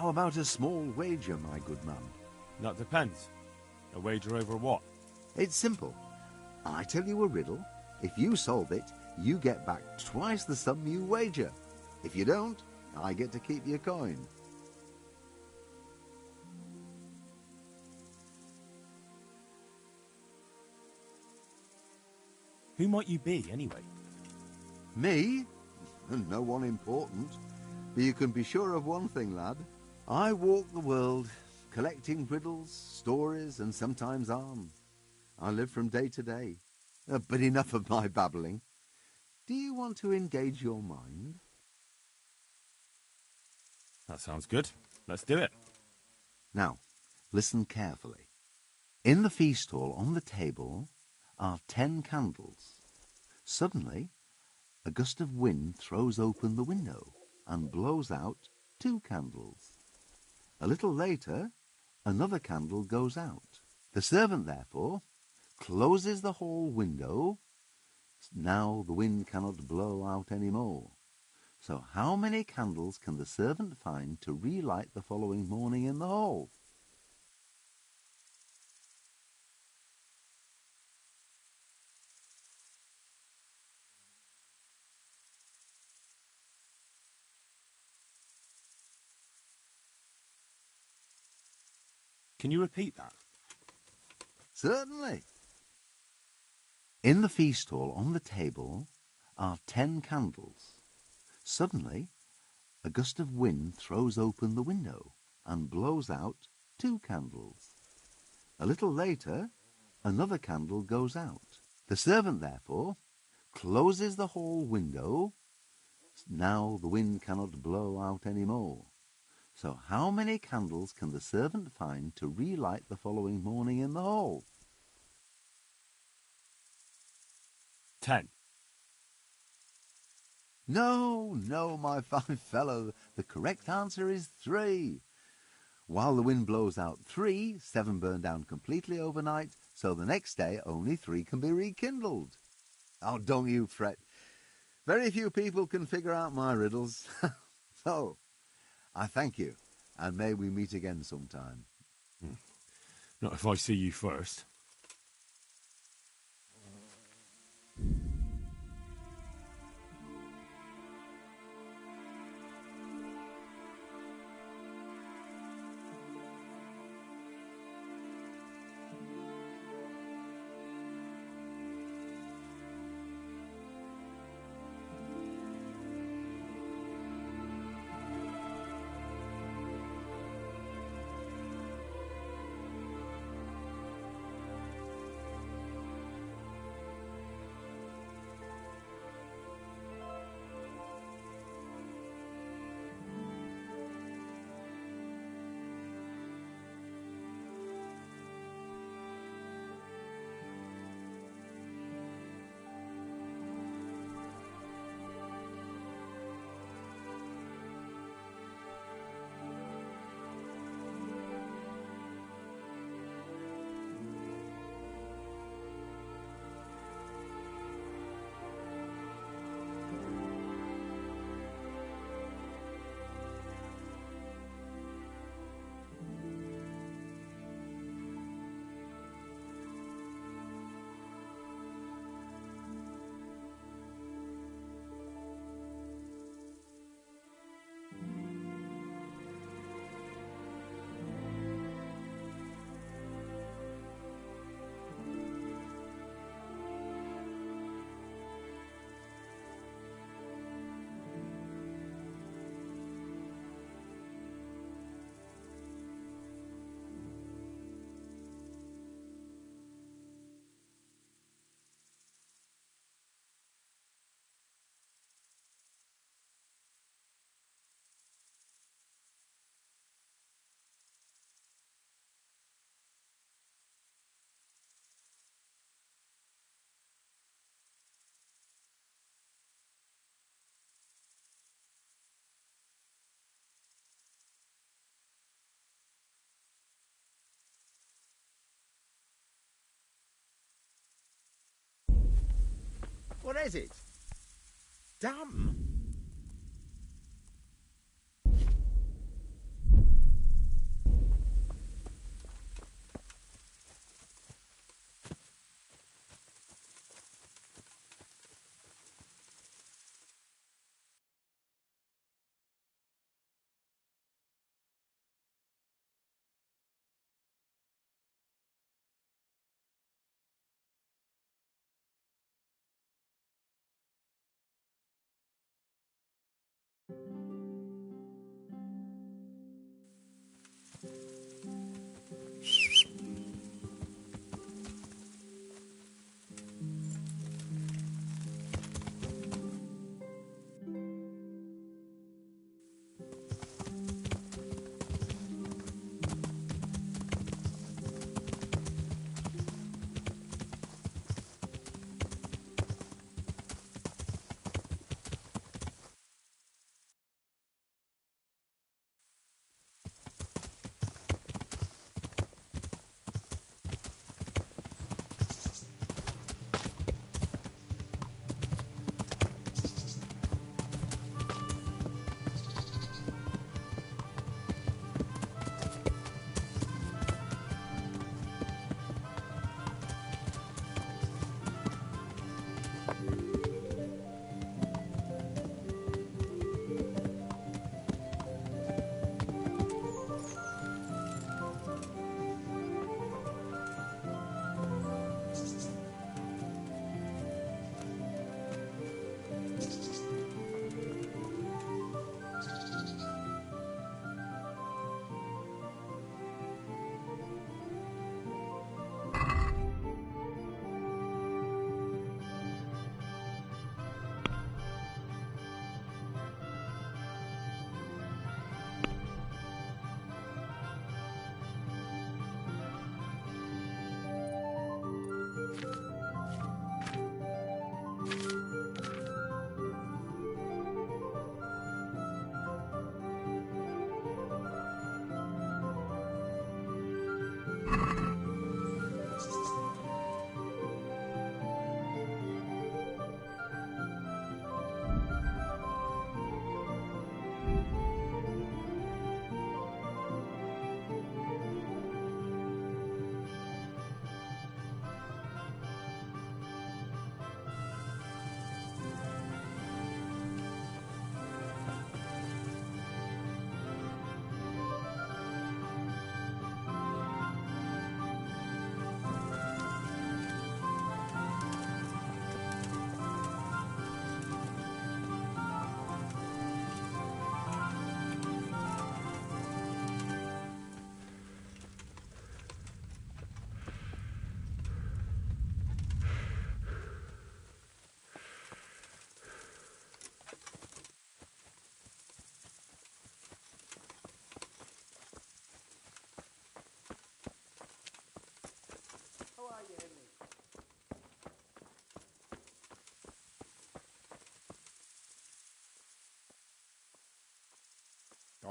How about a small wager, my good man? That depends. A wager over what? It's simple. I tell you a riddle. If you solve it, you get back twice the sum you wager. If you don't, I get to keep your coin. Who might you be, anyway? Me? No one important. But you can be sure of one thing, lad. I walk the world, collecting riddles, stories, and sometimes arms. I live from day to day. But enough of my babbling. Do you want to engage your mind? That sounds good. Let's do it. Now, listen carefully. In the feast hall on the table are 10 candles. Suddenly, a gust of wind throws open the window and blows out 2 candles. A little later, another candle goes out. The servant, therefore, closes the hall window. Now the wind cannot blow out any more. So how many candles can the servant find to relight the following morning in the hall? Can you repeat that? Certainly. In the feast hall on the table are 10 candles. Suddenly, a gust of wind throws open the window and blows out 2 candles. A little later, another candle goes out. The servant, therefore, closes the hall window. Now the wind cannot blow out any more. So how many candles can the servant find to relight the following morning in the hall? 10. No, my fine fellow. The correct answer is 3. While the wind blows out 3, 7 burn down completely overnight, so the next day only 3 can be rekindled. Oh, don't you fret. Very few people can figure out my riddles. So, I thank you, and may we meet again sometime. Not if I see you first. What is it? Damn!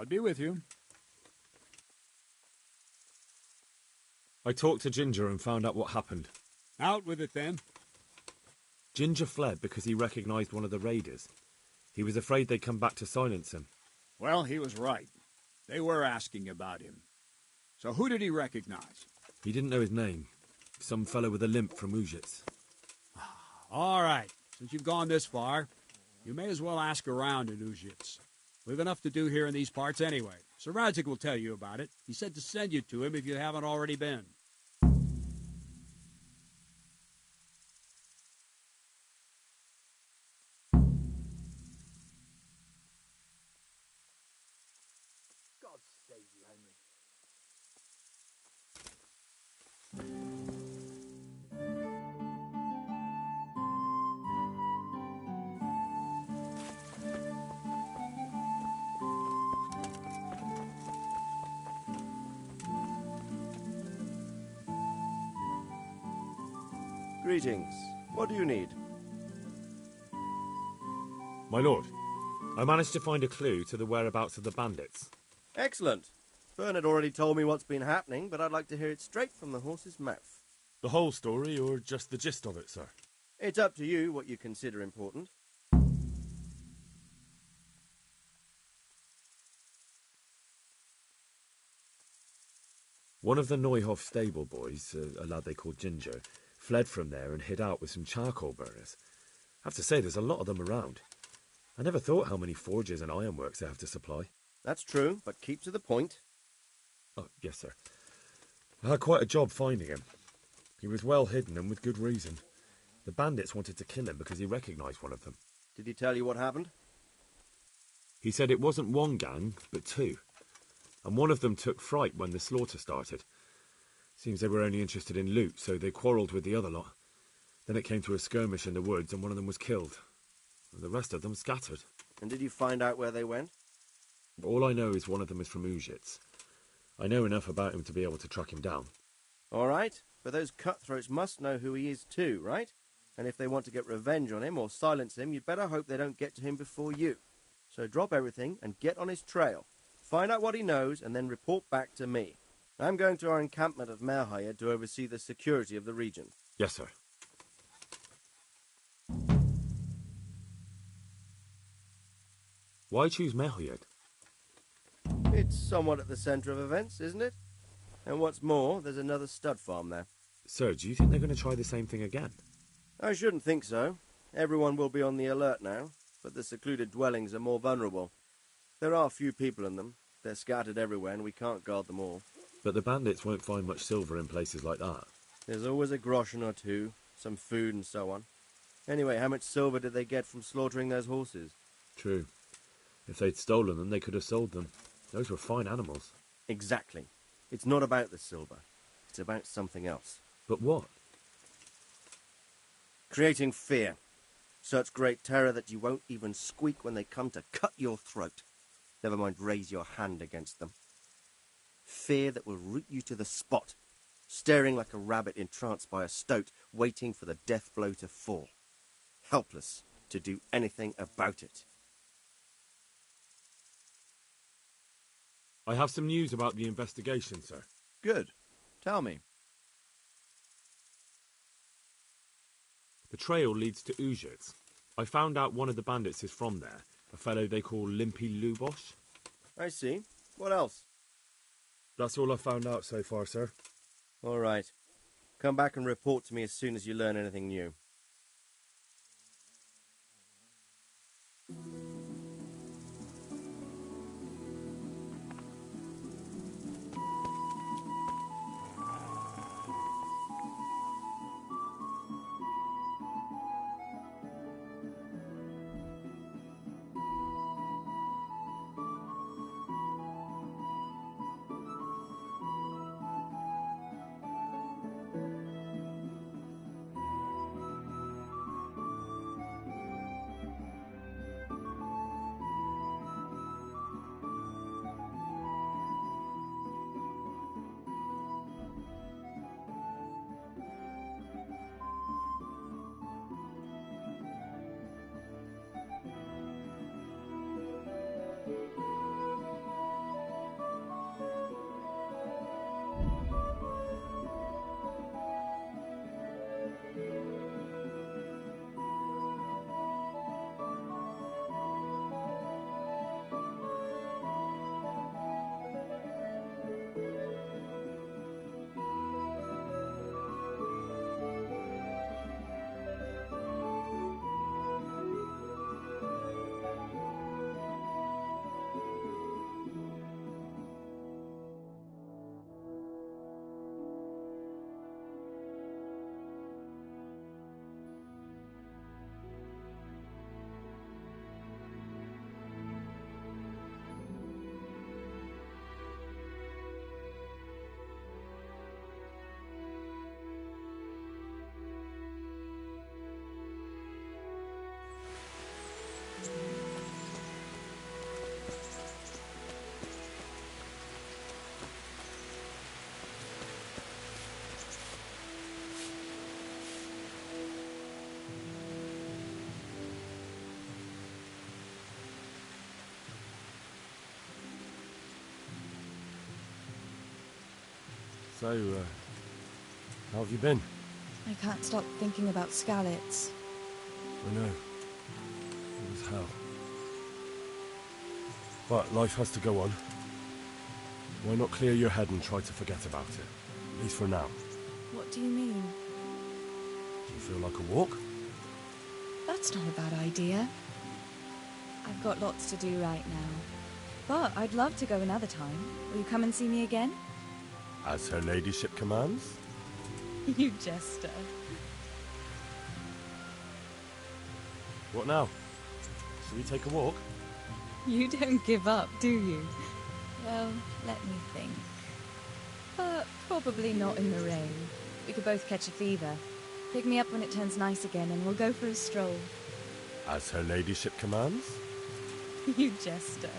I'd be with you. I talked to Ginger and found out what happened. Out with it, then. Ginger fled because he recognised one of the raiders. He was afraid they'd come back to silence him. Well, he was right. They were asking about him. So who did he recognize? He didn't know his name. Some fellow with a limp from Ujits. All right. Since you've gone this far, you may as well ask around in Ujits. We've enough to do here in these parts anyway. Sir Radzik will tell you about it. He said to send you to him if you haven't already been. God save you, Henry. Greetings. What do you need? My lord, I managed to find a clue to the whereabouts of the bandits. Excellent. Fern had already told me what's been happening, but I'd like to hear it straight from the horse's mouth. The whole story, or just the gist of it, sir? It's up to you what you consider important. One of the Neuhoff stable boys, a lad they called Ginger, fled from there and hid out with some charcoal burners. I have to say, there's a lot of them around. I never thought how many forges and ironworks they have to supply. That's true, but keep to the point. Oh, yes, sir. I had quite a job finding him. He was well hidden and with good reason. The bandits wanted to kill him because he recognised one of them. Did he tell you what happened? He said it wasn't one gang, but two. And one of them took fright when the slaughter started. Seems they were only interested in loot, so they quarrelled with the other lot. Then it came to a skirmish in the woods, and one of them was killed. And the rest of them scattered. And did you find out where they went? All I know is one of them is from Ujits. I know enough about him to be able to track him down. All right, but those cutthroats must know who he is too, right? And if they want to get revenge on him or silence him, you'd better hope they don't get to him before you. So drop everything and get on his trail. Find out what he knows and then report back to me. I'm going to our encampment at Merhayed to oversee the security of the region. Yes, sir. Why choose Merhayed? It's somewhat at the centre of events, isn't it? And what's more, there's another stud farm there. Sir, do you think they're going to try the same thing again? I shouldn't think so. Everyone will be on the alert now, but the secluded dwellings are more vulnerable. There are few people in them. They're scattered everywhere and we can't guard them all. But the bandits won't find much silver in places like that. There's always a groschen or two, some food and so on. Anyway, how much silver did they get from slaughtering those horses? True. If they'd stolen them, they could have sold them. Those were fine animals. Exactly. It's not about the silver. It's about something else. But what? Creating fear. Such great terror that you won't even squeak when they come to cut your throat. Never mind raise your hand against them. Fear that will root you to the spot, staring like a rabbit entranced by a stoat, waiting for the death blow to fall. Helpless to do anything about it. I have some news about the investigation, sir. Good. Tell me. The trail leads to Ujits. I found out one of the bandits is from there, a fellow they call Limpy Lubosh. I see. What else? That's all I've found out so far, sir. All right. Come back and report to me as soon as you learn anything new. So, how have you been? I can't stop thinking about Skalitz. I know. It was hell. But life has to go on. Why not clear your head and try to forget about it? At least for now. What do you mean? Do you feel like a walk? That's not a bad idea. I've got lots to do right now. But I'd love to go another time. Will you come and see me again? As her ladyship commands? You jester. What now? Shall we take a walk? You don't give up, do you? Well, let me think. But probably not in the rain. We could both catch a fever. Pick me up when it turns nice again and we'll go for a stroll. As her ladyship commands? You jester.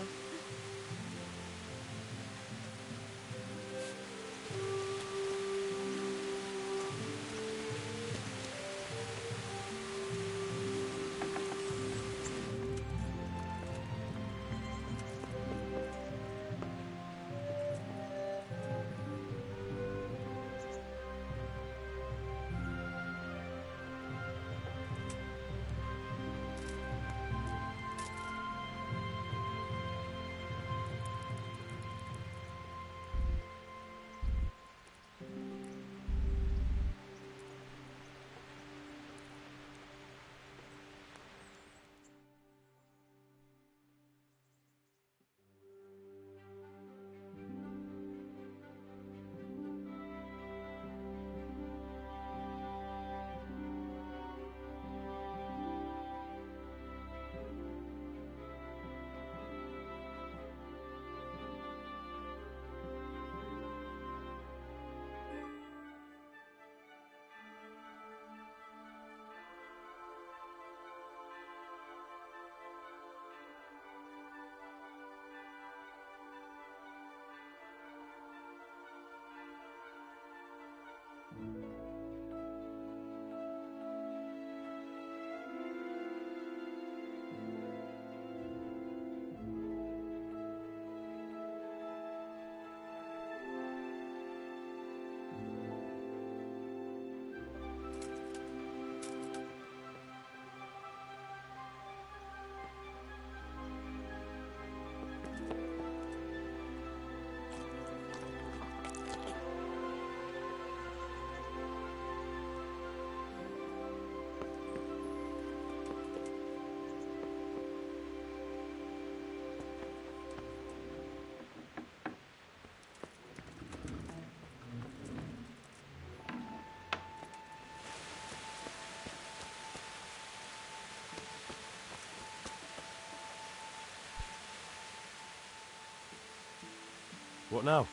What now?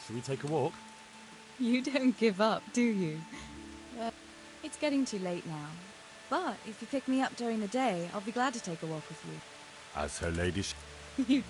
Shall we take a walk? You don't give up, do you? It's getting too late now. But if you pick me up during the day, I'll be glad to take a walk with you. As her ladyship... You...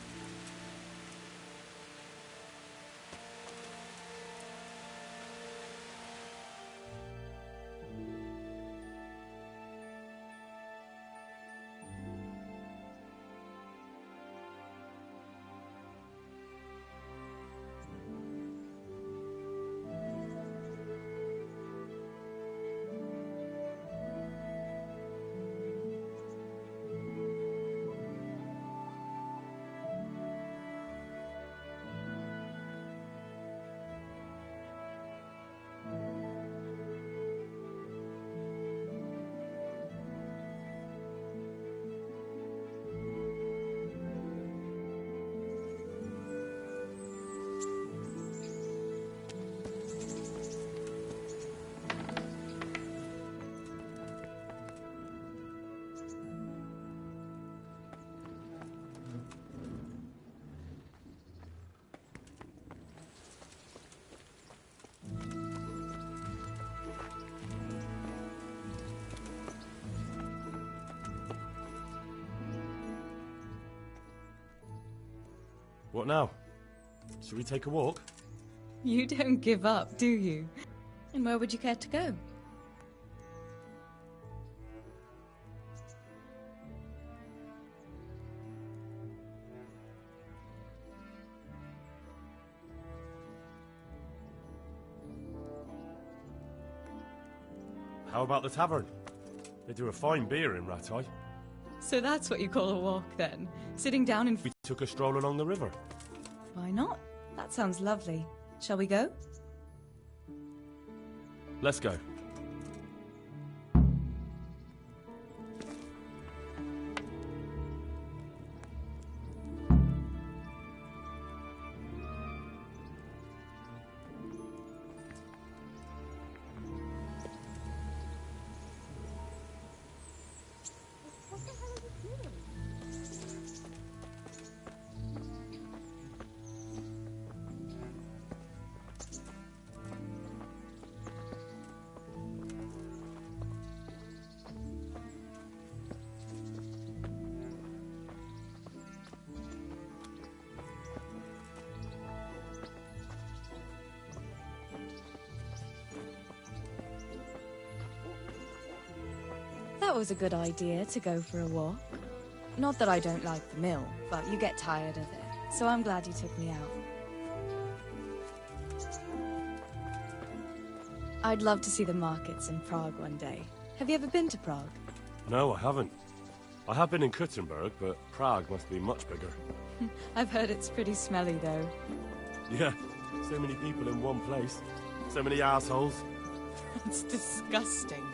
What now? Shall we take a walk? You don't give up, do you? And where would you care to go? How about the tavern? They do a fine beer in Rattay. So that's what you call a walk, then? Sitting down and... We took a stroll along the river. Why not? That sounds lovely. Shall we go? Let's go. thought it was a good idea to go for a walk. Not that I don't like the mill, but you get tired of it, so I'm glad you took me out. I'd love to see the markets in Prague one day. Have you ever been to Prague? No, I haven't. I have been in Kuttenberg, but Prague must be much bigger. I've heard it's pretty smelly, though. Yeah, so many people in one place. So many assholes. It's disgusting.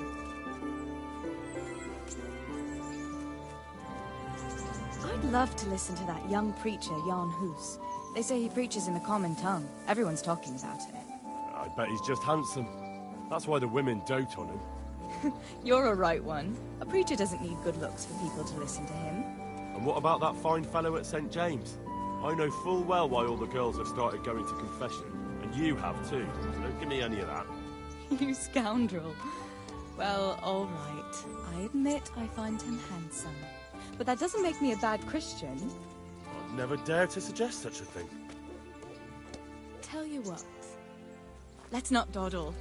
I'd love to listen to that young preacher, Jan Hus. They say he preaches in the common tongue. Everyone's talking about it. I bet he's just handsome. That's why the women dote on him. You're a right one. A preacher doesn't need good looks for people to listen to him. And what about that fine fellow at St. James? I know full well why all the girls have started going to confession. And you have too. So don't give me any of that. You scoundrel. Well, all right. I admit I find him handsome. But that doesn't make me a bad Christian. I'd never dare to suggest such a thing. Tell you what. Let's not dawdle.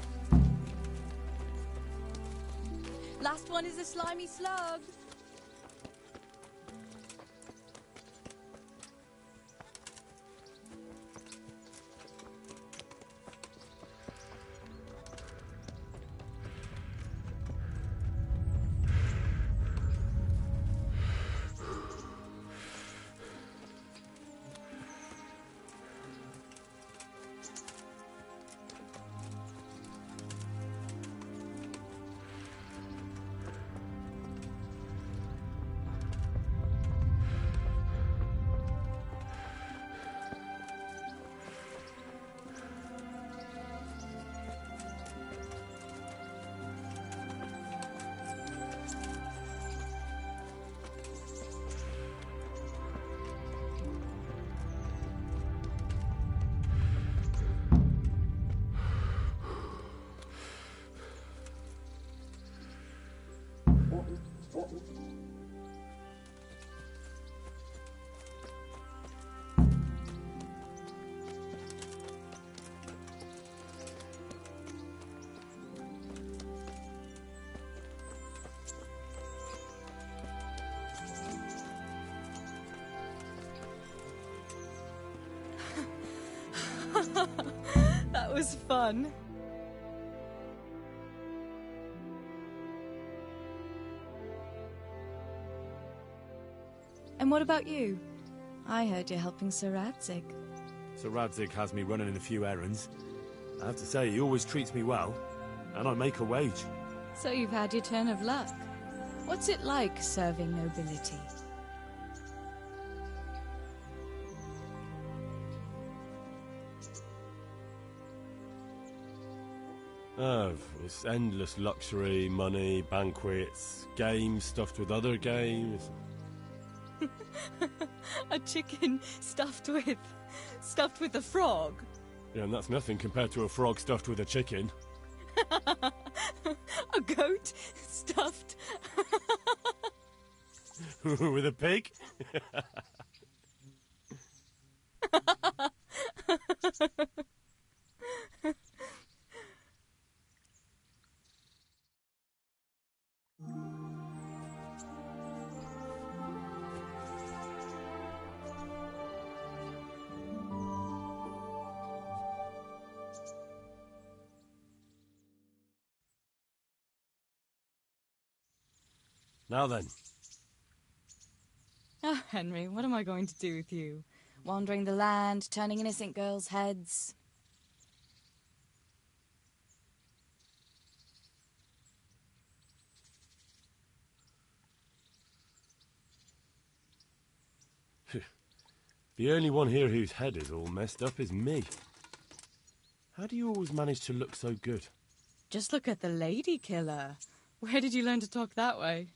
Last one is a slimy slug. That was fun. And what about you? I heard you're helping Sir Radzig. Sir Radzig has me running in a few errands. I have to say, he always treats me well, and I make a wage. So you've had your turn of luck. What's it like serving nobility? Oh, it's endless luxury, money, banquets, games stuffed with other games. A chicken stuffed with a frog? Yeah, and that's nothing compared to a frog stuffed with a chicken. A goat stuffed... With a pig? Now then. Oh, Henry, what am I going to do with you? Wandering the land, turning innocent girls' heads. The only one here whose head is all messed up is me. How do you always manage to look so good? Just look at the lady killer. Where did you learn to talk that way?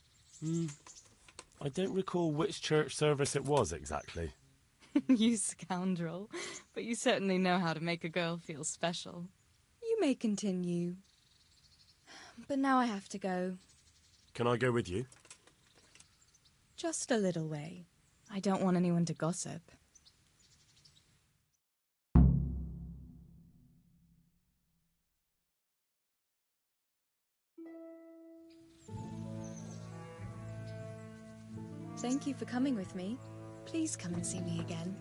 I don't recall which church service it was exactly. You scoundrel. But you certainly know how to make a girl feel special. You may continue. But now I have to go. Can I go with you? Just a little way. I don't want anyone to gossip. Thank you for coming with me. Please come and see me again.